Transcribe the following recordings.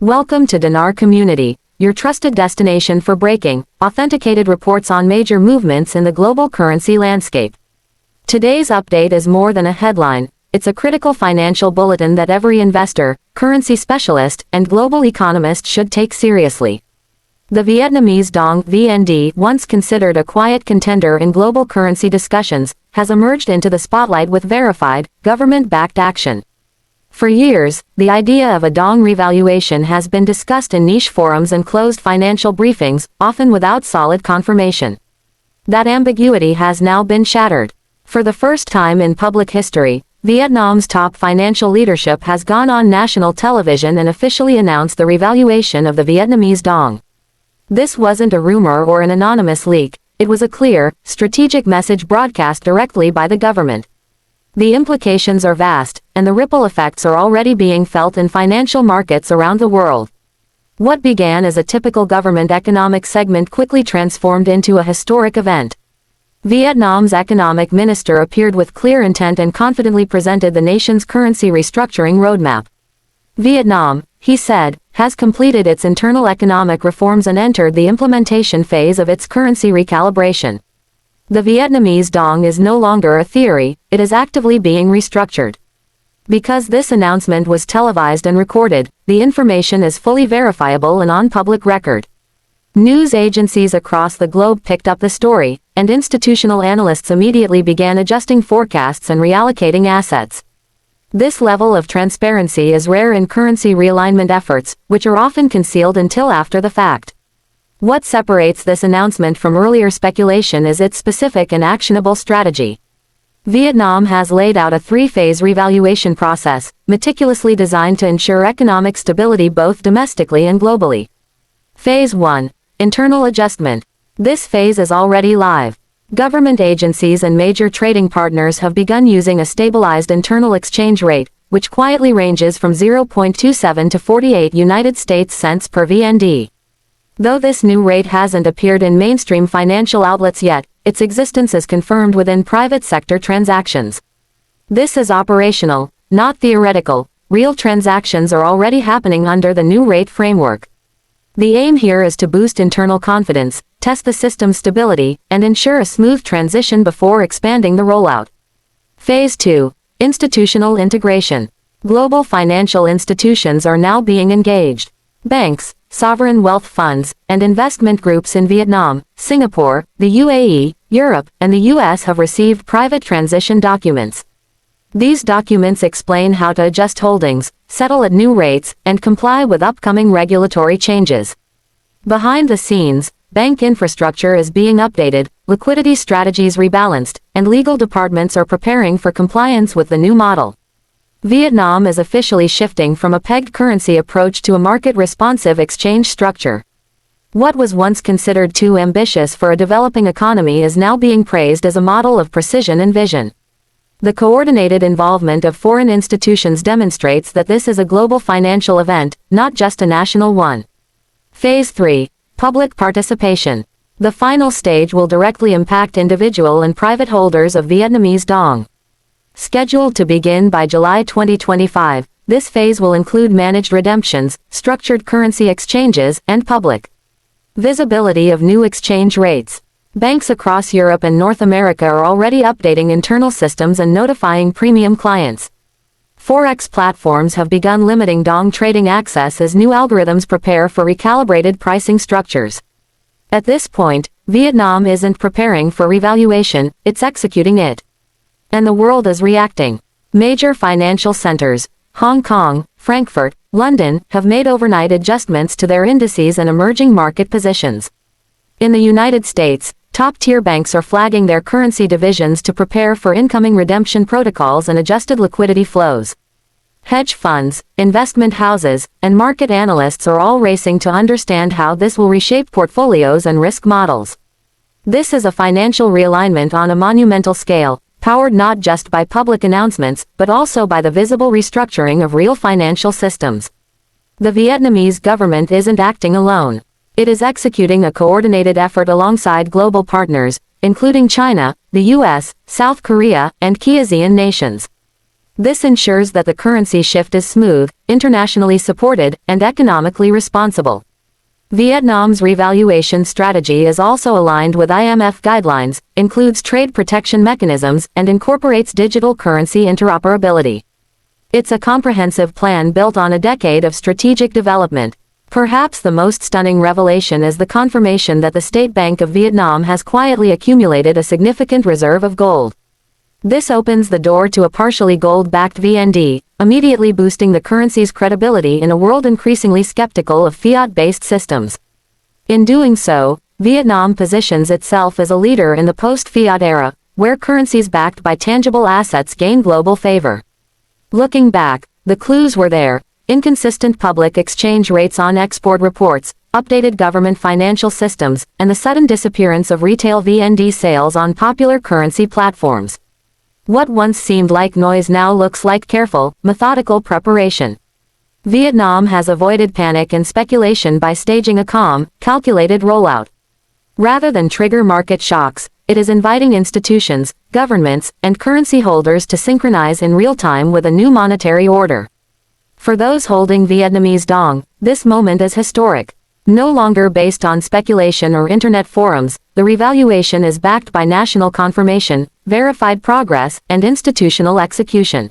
Welcome to Dinar Community, your trusted destination for breaking, authenticated reports on major movements in the global currency landscape. Today's update is more than a headline, it's a critical financial bulletin that every investor, currency specialist, and global economist should take seriously. The Vietnamese Dong (VND), once considered a quiet contender in global currency discussions, has emerged into the spotlight with verified, government-backed action. For years, the idea of a Dong revaluation has been discussed in niche forums and closed financial briefings, often without solid confirmation. That ambiguity has now been shattered. For the first time in public history, Vietnam's top financial leadership has gone on national television and officially announced the revaluation of the Vietnamese Dong. This wasn't a rumor or an anonymous leak, it was a clear, strategic message broadcast directly by the government. The implications are vast, and the ripple effects are already being felt in financial markets around the world. What began as a typical government economic segment quickly transformed into a historic event. Vietnam's economic minister appeared with clear intent and confidently presented the nation's currency restructuring roadmap. Vietnam, he said, has completed its internal economic reforms and entered the implementation phase of its currency recalibration. The Vietnamese Dong is no longer a theory, it is actively being restructured. Because this announcement was televised and recorded, the information is fully verifiable and on public record. News agencies across the globe picked up the story, and institutional analysts immediately began adjusting forecasts and reallocating assets. This level of transparency is rare in currency realignment efforts, which are often concealed until after the fact. What separates this announcement from earlier speculation is its specific and actionable strategy. Vietnam has laid out a three-phase revaluation process, meticulously designed to ensure economic stability both domestically and globally. Phase 1. Internal adjustment. This phase is already live. Government agencies and major trading partners have begun using a stabilized internal exchange rate, which quietly ranges from 0.27 to 48 United States cents per VND. Though this new rate hasn't appeared in mainstream financial outlets yet, its existence is confirmed within private sector transactions. This is operational, not theoretical. Real transactions are already happening under the new rate framework. The aim here is to boost internal confidence, test the system's stability, and ensure a smooth transition before expanding the rollout. Phase 2. Institutional integration. Global financial institutions are now being engaged. Banks, sovereign wealth funds, and investment groups in Vietnam, Singapore, the UAE, Europe, and the US have received private transition documents. These documents explain how to adjust holdings, settle at new rates, and comply with upcoming regulatory changes. Behind the scenes, bank infrastructure is being updated, liquidity strategies rebalanced, and legal departments are preparing for compliance with the new model. Vietnam is officially shifting from a pegged currency approach to a market-responsive exchange structure. What was once considered too ambitious for a developing economy is now being praised as a model of precision and vision. The coordinated involvement of foreign institutions demonstrates that this is a global financial event, not just a national one. Phase 3. Public participation. The final stage will directly impact individual and private holders of Vietnamese Dong. Scheduled to begin by July 2025, this phase will include managed redemptions, structured currency exchanges, and public visibility of new exchange rates. Banks across Europe and North America are already updating internal systems and notifying premium clients. Forex platforms have begun limiting Dong trading access as new algorithms prepare for recalibrated pricing structures. At this point, Vietnam isn't preparing for revaluation, it's executing it. And the world is reacting. Major financial centers, Hong Kong, Frankfurt, London, have made overnight adjustments to their indices and emerging market positions. In the United States, top-tier banks are flagging their currency divisions to prepare for incoming redemption protocols and adjusted liquidity flows. Hedge funds, investment houses, and market analysts are all racing to understand how this will reshape portfolios and risk models. This is a financial realignment on a monumental scale, powered not just by public announcements, but also by the visible restructuring of real financial systems. The Vietnamese government isn't acting alone. It is executing a coordinated effort alongside global partners, including China, the US, South Korea, and key ASEAN nations. This ensures that the currency shift is smooth, internationally supported, and economically responsible. Vietnam's revaluation strategy is also aligned with IMF guidelines, includes trade protection mechanisms, and incorporates digital currency interoperability. It's a comprehensive plan built on a decade of strategic development. Perhaps the most stunning revelation is the confirmation that the State Bank of Vietnam has quietly accumulated a significant reserve of gold. This opens the door to a partially gold-backed VND, immediately boosting the currency's credibility in a world increasingly skeptical of fiat-based systems. In doing so, Vietnam positions itself as a leader in the post-fiat era, where currencies backed by tangible assets gain global favor. Looking back, the clues were there: inconsistent public exchange rates on export reports, updated government financial systems, and the sudden disappearance of retail VND sales on popular currency platforms. What once seemed like noise now looks like careful, methodical preparation. Vietnam has avoided panic and speculation by staging a calm, calculated rollout. Rather than trigger market shocks, it is inviting institutions, governments, and currency holders to synchronize in real time with a new monetary order. For those holding Vietnamese Dong, this moment is historic. No longer based on speculation or internet forums, the revaluation is backed by national confirmation, verified progress, and institutional execution.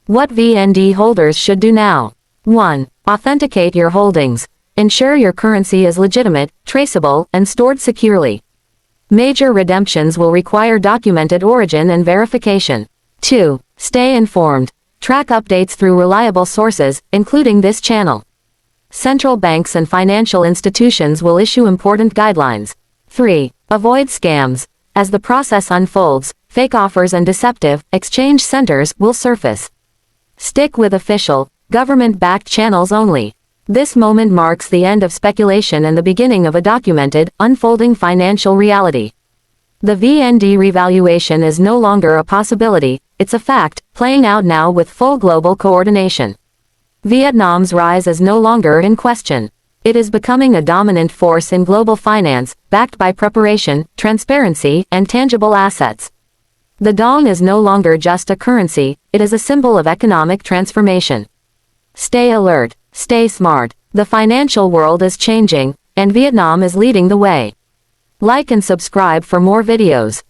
What VND holders should do now? 1. Authenticate your holdings. Ensure your currency is legitimate, traceable, and stored securely. Major redemptions will require documented origin and verification. 2. Stay informed. Track updates through reliable sources, including this channel. Central banks and financial institutions will issue important guidelines. 3. Avoid scams. As the process unfolds, fake offers and deceptive exchange centers will surface. Stick with official, government-backed channels only. This moment marks the end of speculation and the beginning of a documented, unfolding financial reality. The VND revaluation is no longer a possibility, it's a fact, playing out now with full global coordination. Vietnam's rise is no longer in question. It is becoming a dominant force in global finance, backed by preparation, transparency, and tangible assets. The dong is no longer just a currency, it is a symbol of economic transformation. Stay alert, stay smart. The financial world is changing, and Vietnam is leading the way. Like and subscribe for more videos.